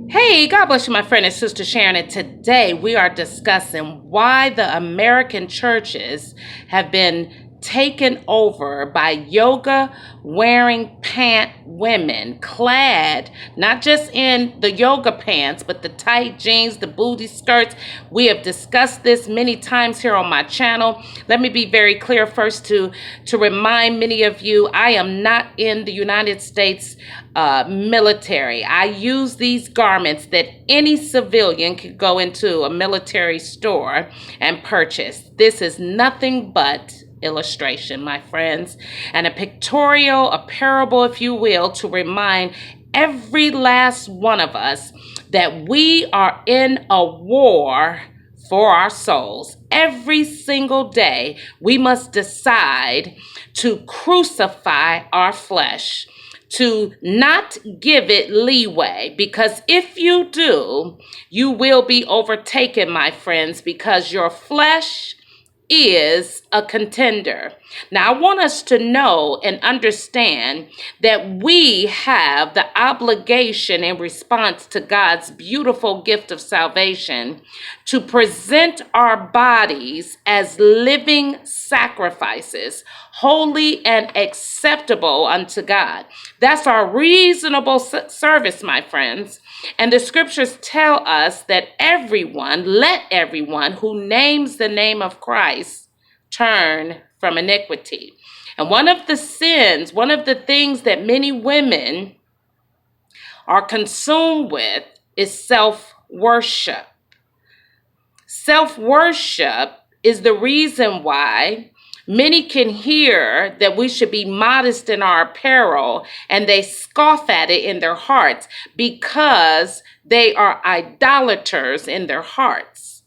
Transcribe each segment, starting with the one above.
Hey, God bless you, my friend and sister Sharon. And today we are discussing why the American churches have been taken over by yoga wearing pant women, clad not just in the yoga pants, but the tight jeans, the booty skirts. We have discussed this many times here on my channel. Let me be very clear first to remind many of you, I am not in the United States military. I use these garments that any civilian could go into a military store and purchase. This is nothing but illustration, my friends, and a pictorial, a parable, if you will, to remind every last one of us that we are in a war for our souls. Every single day, we must decide to crucify our flesh, to not give it leeway, because if you do, you will be overtaken, my friends, because your flesh is a contender. Now, I want us to know and understand that we have the obligation in response to God's beautiful gift of salvation to present our bodies as living sacrifices, holy and acceptable unto God. That's our reasonable service, my friends. And the scriptures tell us that let everyone who names the name of Christ turn from iniquity. And one of the sins, one of the things that many women are consumed with is self-worship. Self-worship is the reason why many can hear that we should be modest in our apparel and they scoff at it in their hearts because they are idolaters in their hearts.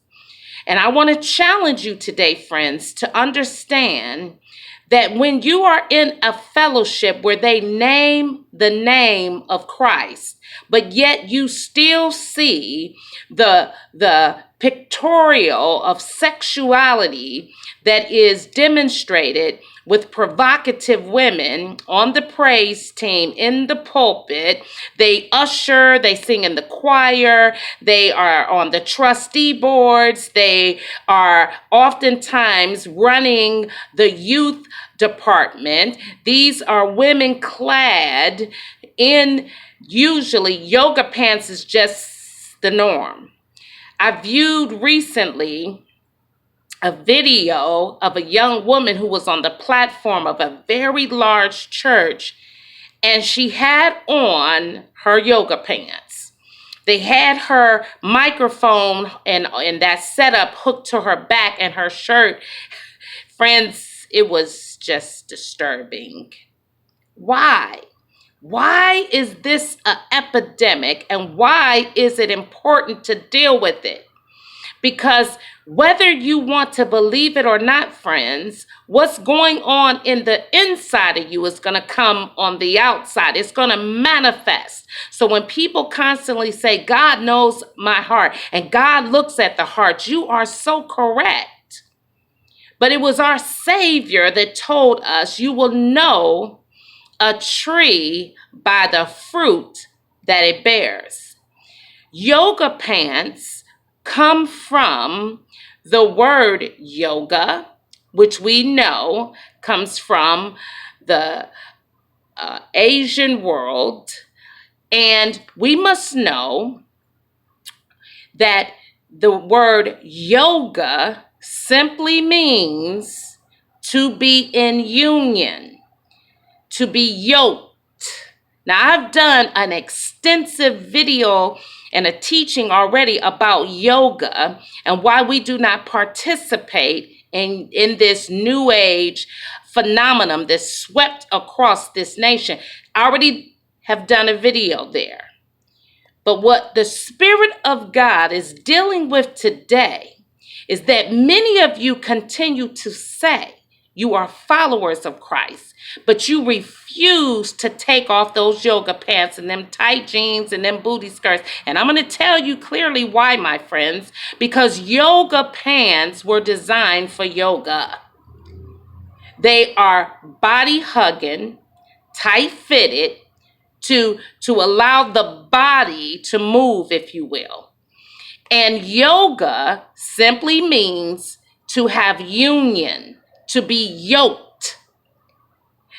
And I want to challenge you today, friends, to understand that when you are in a fellowship where they name the name of Christ, but yet you still see the pictorial of sexuality that is demonstrated with provocative women on the praise team, in the pulpit. They usher, they sing in the choir, they are on the trustee boards, they are oftentimes running the youth department. These are women clad in, usually yoga pants is just the norm. I viewed recently a video of a young woman who was on the platform of a very large church, and she had on her yoga pants. They had her microphone and that setup hooked to her back and her shirt. Friends, it was just disturbing. Why? Why is this an epidemic, and why is it important to deal with it? Because whether you want to believe it or not, friends, what's going on in the inside of you is going to come on the outside. It's going to manifest. So when people constantly say, God knows my heart and God looks at the heart, you are so correct. But it was our Savior that told us, you will know a tree by the fruit that it bears. Yoga pants come from the word yoga, which we know comes from the Asian world. And we must know that the word yoga simply means to be in union, to be yoked. Now, I've done an extensive video and a teaching already about yoga and why we do not participate in this new age phenomenon that's swept across this nation. I already have done a video there. But what the Spirit of God is dealing with today is that many of you continue to say you are followers of Christ, but you refuse to take off those yoga pants and them tight jeans and them booty skirts. And I'm going to tell you clearly why, my friends, because yoga pants were designed for yoga. They are body hugging, tight fitted, to allow the body to move, if you will. And yoga simply means to have union, to be yoked.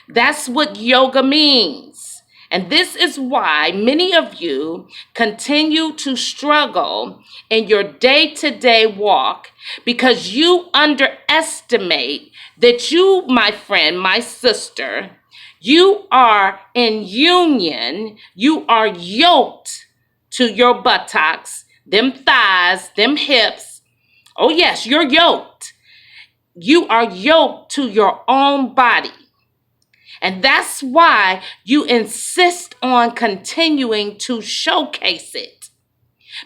That's what yoga means. And this is why many of you continue to struggle in your day-to-day walk, because you underestimate that you, my friend, my sister, you are in union, you are yoked to your buttocks, them thighs, them hips. Oh yes, you're yoked. You are yoked to your own body. And that's why you insist on continuing to showcase it,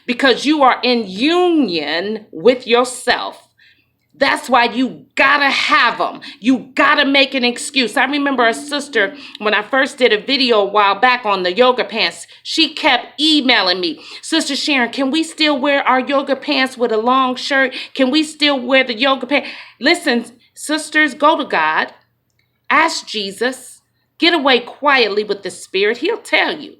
because you are in union with yourself. That's why you gotta have them. You gotta make an excuse. I remember a sister, when I first did a video a while back on the yoga pants, she kept emailing me, Sister Sharon, can we still wear our yoga pants with a long shirt? Can we still wear the yoga pants? Listen, sisters, go to God. Ask Jesus. Get away quietly with the Spirit. He'll tell you.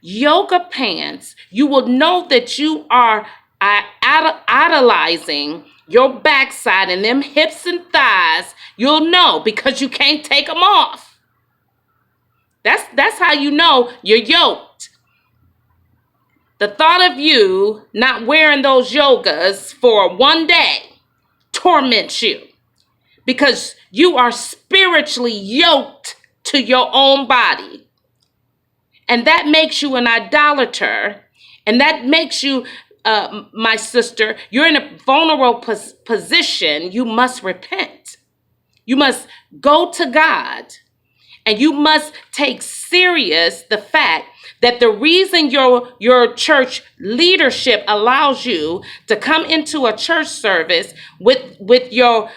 Yoga pants, you will know that you are idolizing your backside and them hips and thighs. You'll know because you can't take them off. That's how you know you're yoked. The thought of you not wearing those yogas for one day torments you, because you are spiritually yoked to your own body. And that makes you an idolater. And that makes you, my sister, you're in a vulnerable position. You must repent. You must go to God. And you must take serious the fact that the reason your church leadership allows you to come into a church service with your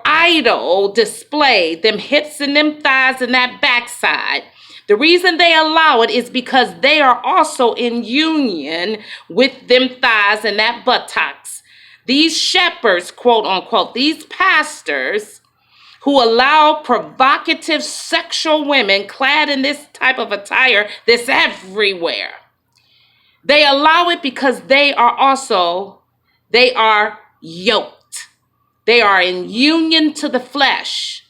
idol displayed, them hips and them thighs and that backside, the reason they allow it is because they are also in union with them thighs and that buttocks. These shepherds, quote unquote, these pastors who allow provocative sexual women clad in this type of attire that's everywhere, they allow it because they are yoked. They are in union to the flesh,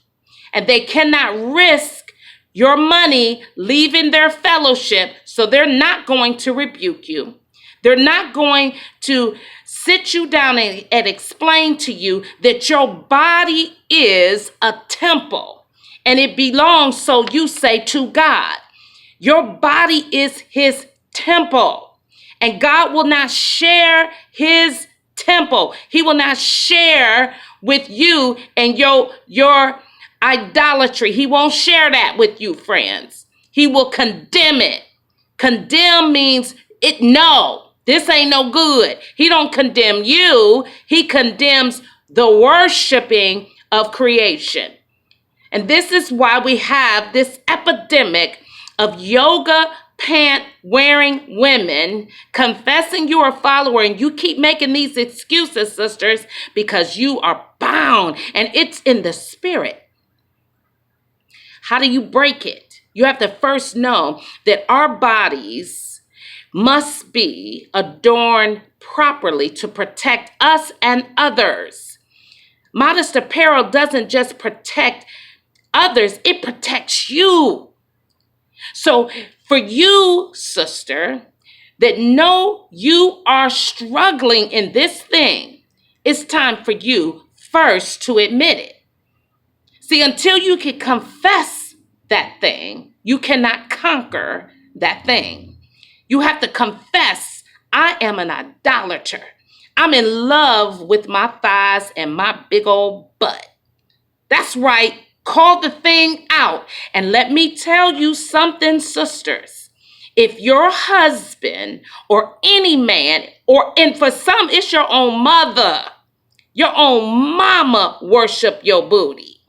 and they cannot risk your money leaving their fellowship, so they're not going to rebuke you. They're not going to sit you down and explain to you that your body is a temple and it belongs, so you say, to God. Your body is his temple, and God will not share his temple. He will not share with you and your idolatry. He won't share that with you, friends. He will condemn it. Condemn means it. No, this ain't no good. He don't condemn you. He condemns the worshiping of creation. And this is why we have this epidemic of yoga pant wearing women confessing you're a follower, and you keep making these excuses, sisters, because you are bound and it's in the spirit. How do you break it? You have to first know that our bodies must be adorned properly to protect us and others. Modest apparel doesn't just protect others, it protects you. So for you, sister, that know you are struggling in this thing, it's time for you first to admit it. See, until you can confess that thing, you cannot conquer that thing. You have to confess, I am an idolater. I'm in love with my thighs and my big old butt. That's right. Call the thing out. And let me tell you something, sisters. If your husband or any man, and for some, it's your own mother, your own mama worship your booty.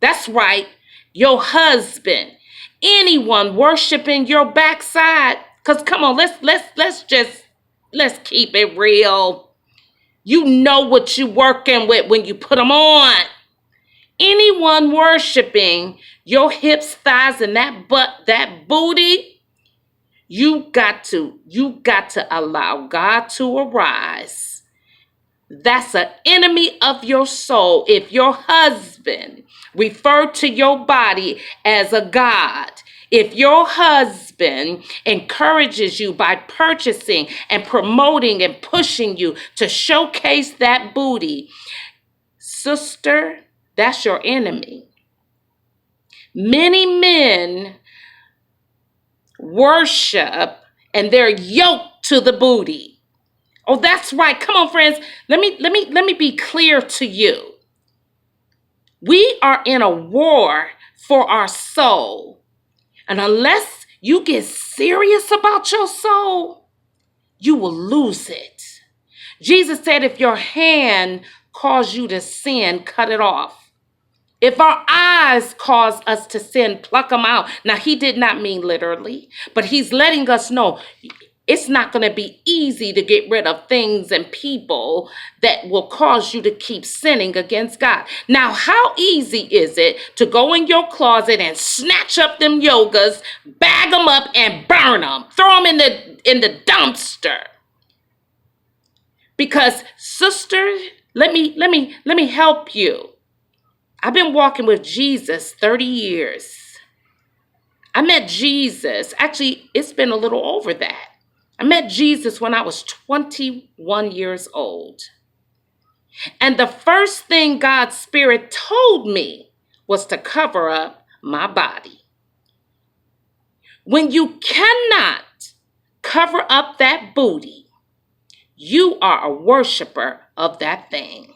That's right, your husband, anyone worshiping your backside. Because come on, let's keep it real. You know what you're working with when you put them on. Anyone worshiping your hips, thighs, and that butt, that booty, you got to allow God to arise. That's an enemy of your soul. If your husband referred to your body as a god, if your husband encourages you by purchasing and promoting and pushing you to showcase that booty, sister, that's your enemy. Many men worship and they're yoked to the booty. Oh, that's right. Come on, friends. Let me be clear to you. We are in a war for our soul. And unless you get serious about your soul, you will lose it. Jesus said, if your hand cause you to sin, cut it off. If our eyes cause us to sin, pluck them out. Now, he did not mean literally, but he's letting us know it's not going to be easy to get rid of things and people that will cause you to keep sinning against God. Now, how easy is it to go in your closet and snatch up them yogas, bag them up and burn them, throw them in the dumpster? Because, sister, let me help you. I've been walking with Jesus 30 years. I met Jesus. Actually, it's been a little over that. I met Jesus when I was 21 years old. And the first thing God's Spirit told me was to cover up my body. When you cannot cover up that booty, you are a worshiper of that thing.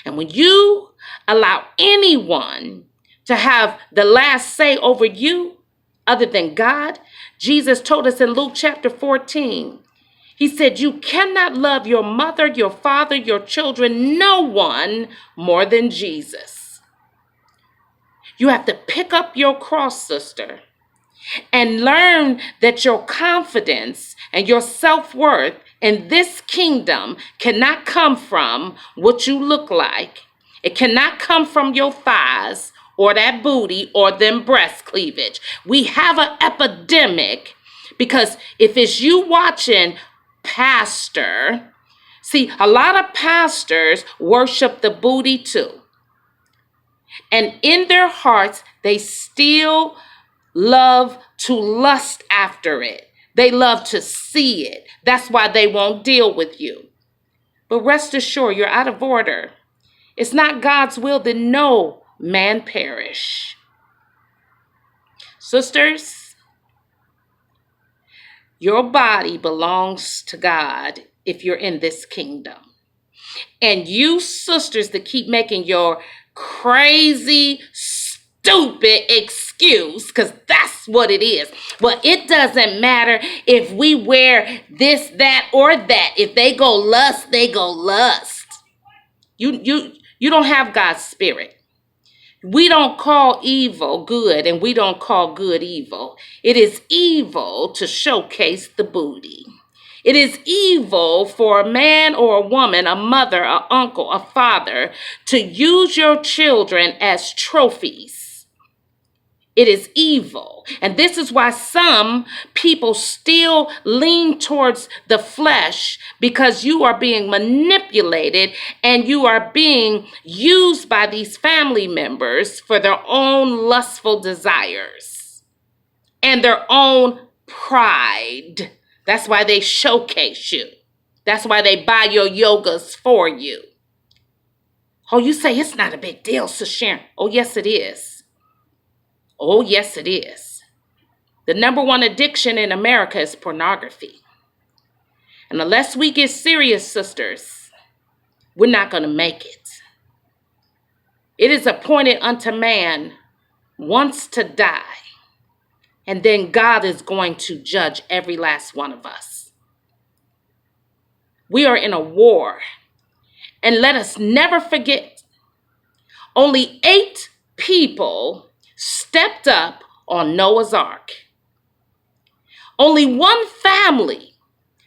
And when you allow anyone to have the last say over you other than God, Jesus told us in Luke chapter 14, he said, you cannot love your mother, your father, your children, no one more than Jesus. You have to pick up your cross, sister, and learn that your confidence and your self-worth in this kingdom cannot come from what you look like. It cannot come from your thighs or that booty or them breast cleavage. We have an epidemic because if it's you watching pastor, see, a lot of pastors worship the booty too. And in their hearts, they still love to lust after it. They love to see it. That's why they won't deal with you. But rest assured, you're out of order. It's not God's will that no man perish. Sisters, your body belongs to God if you're in this kingdom. And you sisters that keep making your crazy, stupid excuse, because that's what it is. Well, it doesn't matter if we wear this, that, or that. If they go lust, they go lust. You don't have God's Spirit. We don't call evil good, and we don't call good evil. It is evil to showcase the booty. It is evil for a man or a woman, a mother, an uncle, a father, to use your children as trophies. It is evil. And this is why some people still lean towards the flesh, because you are being manipulated and you are being used by these family members for their own lustful desires and their own pride. That's why they showcase you. That's why they buy your yogas for you. Oh, you say it's not a big deal, Sister Sharon. Oh, yes, it is. Oh, yes, it is. The number one addiction in America is pornography. And unless we get serious, sisters, we're not going to make it. It is appointed unto man once to die. And then God is going to judge every last one of us. We are in a war. And let us never forget, only 8 people stepped up on Noah's Ark. Only one family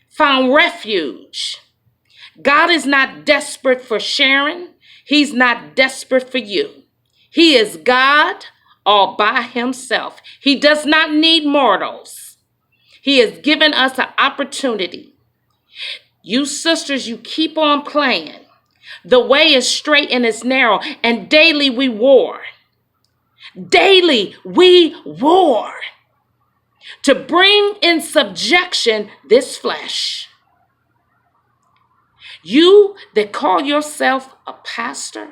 found refuge. God is not desperate for Sharon. He's not desperate for you. He is God all by himself. He does not need mortals. He has given us an opportunity. You sisters, you keep on playing. The way is straight and it's narrow, and daily we war. Daily we war to bring in subjection this flesh. You that call yourself a pastor,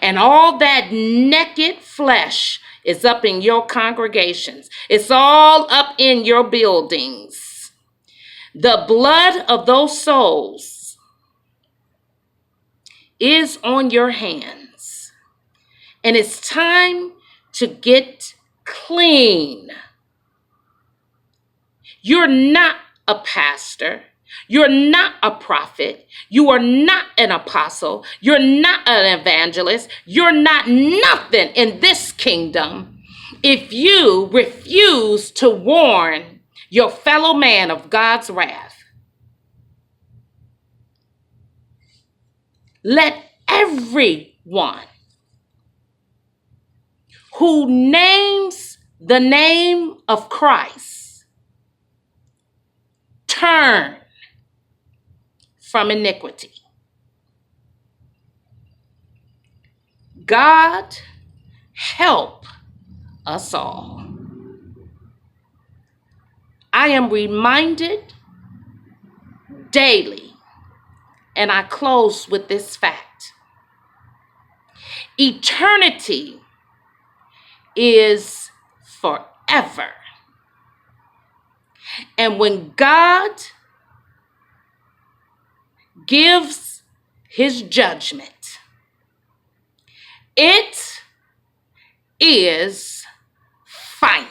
and all that naked flesh is up in your congregations. It's all up in your buildings. The blood of those souls is on your hands. And it's time to get clean. You're not a pastor. You're not a prophet. You are not an apostle. You're not an evangelist. You're not nothing in this kingdom if you refuse to warn your fellow man of God's wrath. Let everyone who names the name of Christ turn from iniquity. God help us all. I am reminded daily, and I close with this fact. Eternity is forever. And when God gives his judgment, it is final.